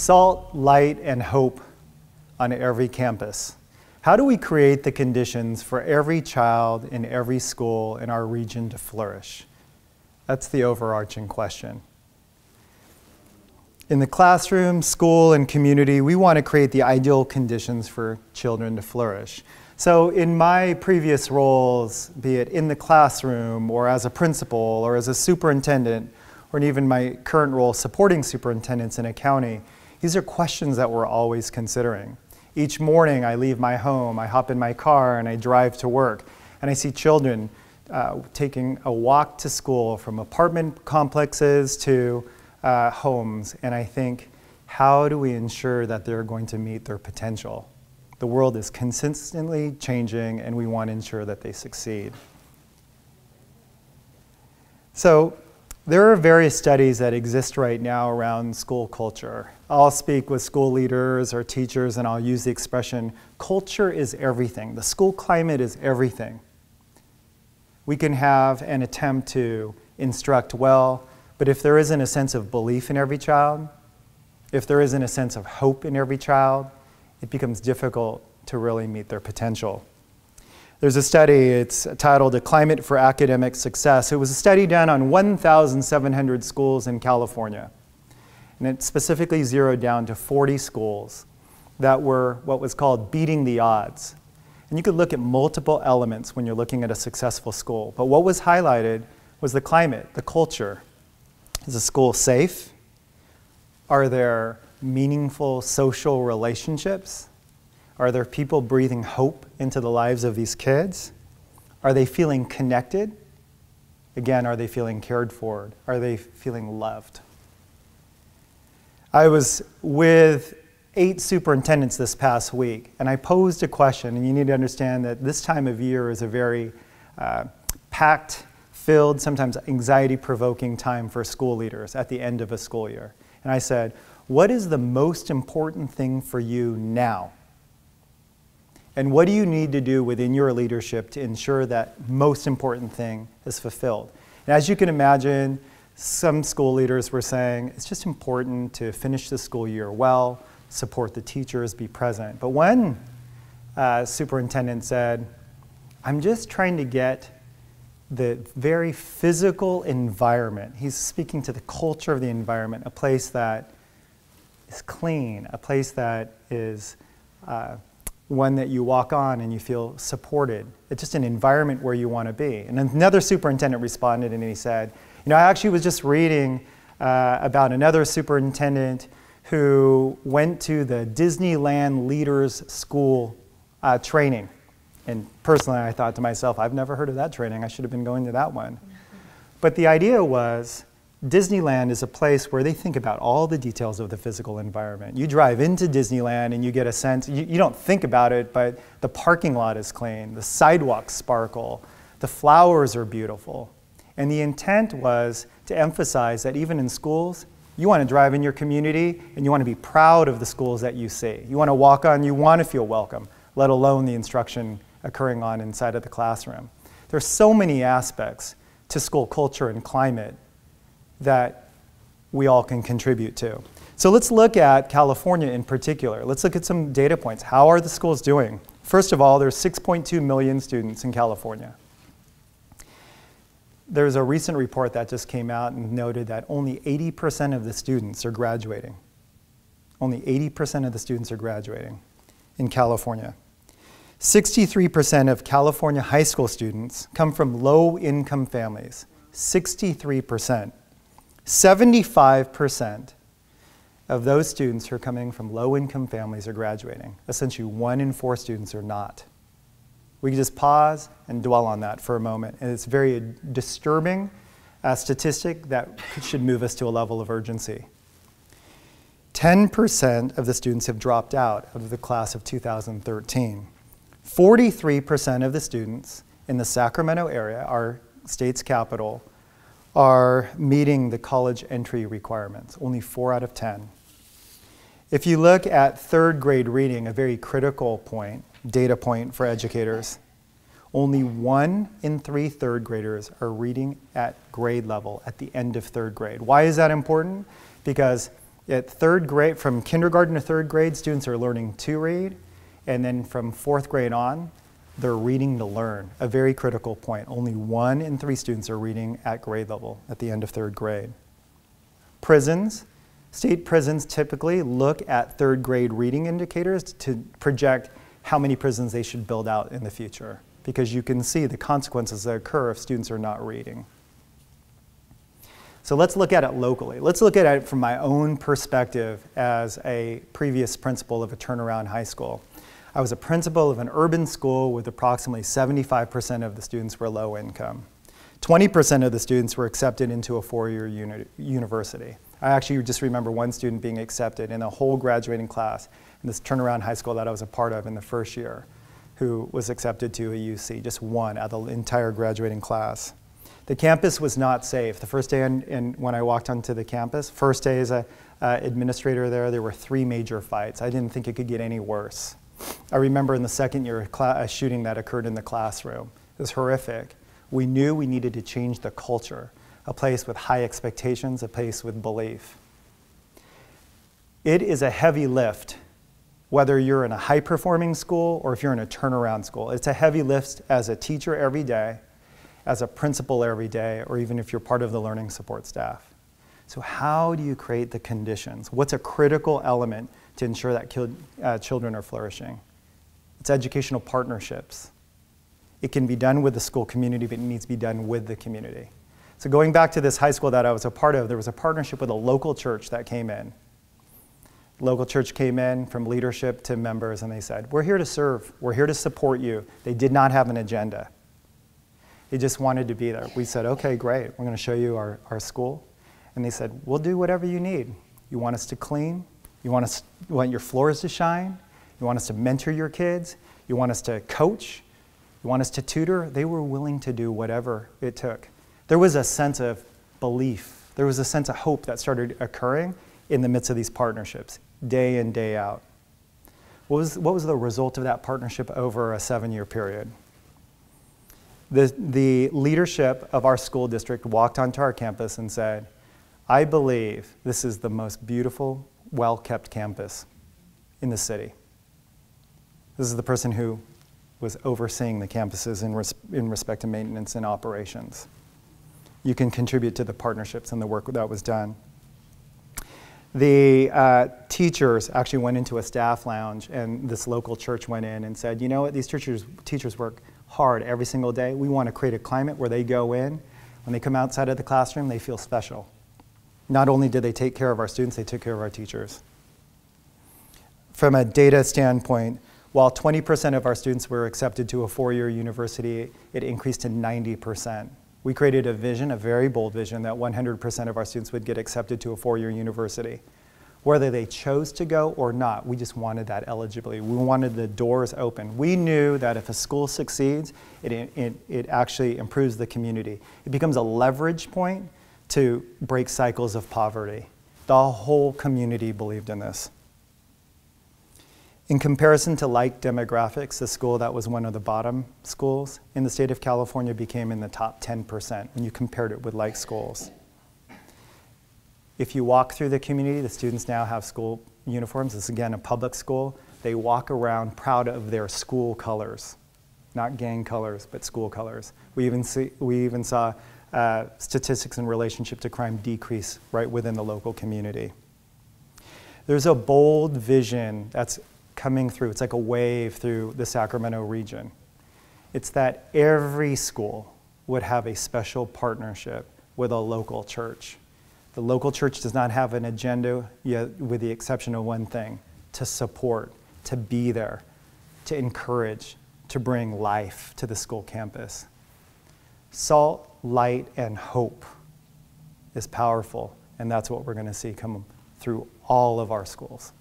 Salt, light, and hope on every campus. How do we create the conditions for every child in every school in our region to flourish? That's the overarching question. In the classroom, school, and community, we want to create the ideal conditions for children to flourish. So in my previous roles, be it in the classroom or as a principal or as a superintendent, or even my current role supporting superintendents in a county, these are questions that we're always considering. Each morning I leave my home, I hop in my car and I drive to work, and I see children taking a walk to school from apartment complexes to homes, and I think, how do we ensure that they're going to meet their potential? The world is consistently changing and we want to ensure that they succeed. So there are various studies that exist right now around school culture. I'll speak with school leaders or teachers and I'll use the expression, culture is everything. The school climate is everything. We can have an attempt to instruct well, but if there isn't a sense of belief in every child, if there isn't a sense of hope in every child, it becomes difficult to really meet their potential. There's a study, it's titled A Climate for Academic Success. It was a study done on 1,700 schools in California. And it specifically zeroed down to 40 schools that were what was called beating the odds. And you could look at multiple elements when you're looking at a successful school. But what was highlighted was the climate, the culture. Is the school safe? Are there meaningful social relationships? Are there people breathing hope into the lives of these kids? Are they feeling connected? Again, are they feeling cared for? Are they feeling loved? I was with 8 superintendents this past week, and I posed a question, and you need to understand that this time of year is a very packed, filled, sometimes anxiety-provoking time for school leaders at the end of a school year. And I said, what is the most important thing for you now? And what do you need to do within your leadership to ensure that most important thing is fulfilled? And as you can imagine, some school leaders were saying, it's just important to finish the school year well, support the teachers, be present. But one superintendent said, I'm just trying to get the very physical environment. He's speaking to the culture of the environment, a place that is clean, a place that is one that you walk on and you feel supported. It's just an environment where you want to be. And another superintendent responded and he said, you know, I actually was just reading about another superintendent who went to the Disneyland Leaders School training. And personally, I thought to myself, I've never heard of that training. I should have been going to that one. But the idea was, Disneyland is a place where they think about all the details of the physical environment. You drive into Disneyland and you get a sense, you don't think about it, but the parking lot is clean, the sidewalks sparkle, the flowers are beautiful. And the intent was to emphasize that even in schools, you want to drive in your community and you want to be proud of the schools that you see. You want to walk on, you want to feel welcome, let alone the instruction occurring on inside of the classroom. There's so many aspects to school culture and climate that we all can contribute to. So let's look at California in particular. Let's look at some data points. How are the schools doing? First of all, there's 6.2 million students in California. There's a recent report that just came out and noted that only 80% of the students are graduating. Only 80% of the students are graduating in California. 63% of California high school students come from low-income families. 63%. 75% of those students who are coming from low-income families are graduating. Essentially, 1 in 4 students are not. We can just pause and dwell on that for a moment. And it's a very disturbing statistic that should move us to a level of urgency. 10% of the students have dropped out of the class of 2013. 43% of the students in the Sacramento area, our state's capital, are meeting the college entry requirements, only 4 out of 10. If you look at 3rd grade reading, a very critical point, data point for educators, only 1 in 3 3rd graders are reading at grade level at the end of 3rd grade. Why is that important? Because At third grade, from kindergarten to third grade, students are learning to read, and then from fourth grade on, they're reading to learn, a very critical point. Only 1 in 3 students are reading at grade level at the end of third grade. Prisons, state prisons typically look at third grade reading indicators to project how many prisons they should build out in the future, because you can see the consequences that occur if students are not reading. So let's look at it locally. Let's look at it from my own perspective as a previous principal of a turnaround high school. I was a principal of an urban school with approximately 75% of the students were low income. 20% of the students were accepted into a 4-year university. I actually just remember one student being accepted in a whole graduating class in this turnaround high school that I was a part of in the first year, who was accepted to a UC, just one out of the entire graduating class. The campus was not safe. The first day when I walked onto the campus, first day as an administrator there were 3 major fights. I didn't think it could get any worse. I remember in the second year a shooting that occurred in the classroom. It was horrific. We knew we needed to change the culture, a place with high expectations, a place with belief. It is a heavy lift, whether you're in a high-performing school or if you're in a turnaround school. It's a heavy lift as a teacher every day, as a principal every day, or even if you're part of the learning support staff. So how do you create the conditions? What's a critical element to ensure that children are flourishing? It's educational partnerships. It can be done with the school community, but it needs to be done with the community. So going back to this high school that I was a part of, there was a partnership with a local church that came in. Local church came in from leadership to members, and they said, we're here to serve. We're here to support you. They did not have an agenda. They just wanted to be there. We said, okay, great. We're going to show you our school. And they said, we'll do whatever you need. You want us to clean? You want your floors to shine? You want us to mentor your kids? You want us to coach? You want us to tutor? They were willing to do whatever it took. There was a sense of belief. There was a sense of hope that started occurring in the midst of these partnerships, day in, day out. What was the result of that partnership over a 7-year period? The leadership of our school district walked onto our campus and said, I believe this is the most beautiful, well-kept campus in the city. This is the person who was overseeing the campuses in respect to maintenance and operations. You can contribute to the partnerships and the work that was done. The teachers actually went into a staff lounge, and this local church went in and said, you know what, these teachers work hard every single day. We want to create a climate where they go in, when they come outside of the classroom, they feel special. Not only did they take care of our students, they took care of our teachers. From a data standpoint, while 20% of our students were accepted to a 4-year university, it increased to 90%. We created a vision, a very bold vision, that 100% of our students would get accepted to a 4-year university. Whether they chose to go or not, we just wanted that eligibility. We wanted the doors open. We knew that if a school succeeds, it actually improves the community. It becomes a leverage point to break cycles of poverty. The whole community believed in this. In comparison to like demographics, the school that was one of the bottom schools in the state of California became in the top 10% when you compared it with like schools. If you walk through the community, the students now have school uniforms. This is, again, a public school. They walk around proud of their school colors, not gang colors, but school colors. We even saw statistics in relationship to crime decrease right within the local community. There's a bold vision that's coming through. It's like a wave through the Sacramento region. It's that every school would have a special partnership with a local church. The local church does not have an agenda, yet with the exception of one thing: to support, to be there, to encourage, to bring life to the school campus. Salt, light, and hope is powerful, and that's what we're going to see come through all of our schools.